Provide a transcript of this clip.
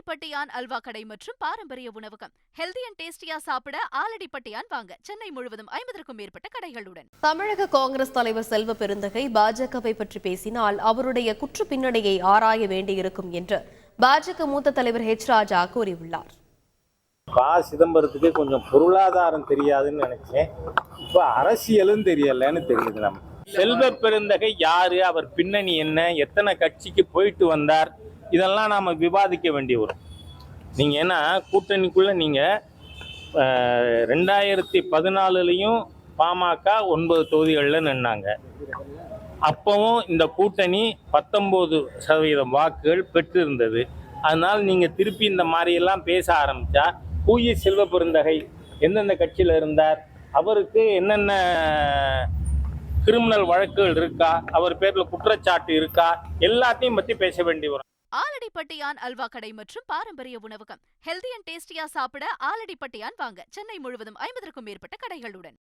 ஆலடிப்பட்டியான் அல்வா கடை மற்றும் பாரம்பரிய உணவகம். ஹெல்தி அண்ட் டேஸ்டியா சாப்பிட ஆலடிப்பட்டியான் வாங்க. சென்னை முழுவதும் 50க்கும் மேற்பட்ட கடைகளுடன். தமிழக காங்கிரஸ் தலைவர் செல்வ பெருந்தகை பாஜகவை பற்றி பேசினால் அவருடைய குற்ற பின்னணியை ஆராய வேண்டியிருக்கும் என்று பாஜக மூத்த தலைவர் ராஜா கூறியுள்ளார். சிதம்பரத்துக்கு கொஞ்சம் பொருளாதாரம் தெரியாதுன்னு நினைச்சேன். இப்ப அரசியலும் தெரியலன்னு தெரியுது. நம்ம செல்வ பெருந்தகை யாரு, அவர் பின்னணி என்ன, எத்தனை கட்சிக்கு போயிட்டு வந்தார், இதெல்லாம் நாம விவாதிக்க வேண்டி வரும். நீங்க ஏன்னா கூட்டணிக்குள்ள நீங்க 2014 பாமக 9 தொகுதிகளில் நின்னாங்க. அப்பவும் இந்த கூட்டணி 19% வாக்குகள் பெற்று இருந்தது. அதனால் நீங்க திருப்பி இந்த மாதிரி எல்லாம் பேச ஆரம்பிச்சா பூயி செல்வ பெருந்தகை எந்தெந்த கட்சியில இருந்தார், அவருக்கு என்னென்ன கிரிமினல் வழக்குகள் இருக்கா, அவர் பேர்ல குற்றச்சாட்டு இருக்கா, எல்லாத்தையும் பத்தி பேச வேண்டி வரும். ஆலடிப்பட்டியான் அல்வா கடை மற்றும் பாரம்பரிய உணவகம். ஹெல்தி அண்ட் டேஸ்டியா சாப்பிட ஆலடிப்பட்டியான் வாங்க. சென்னை முழுவதும் 50க்கும் மேற்பட்ட கடைகளுடன்.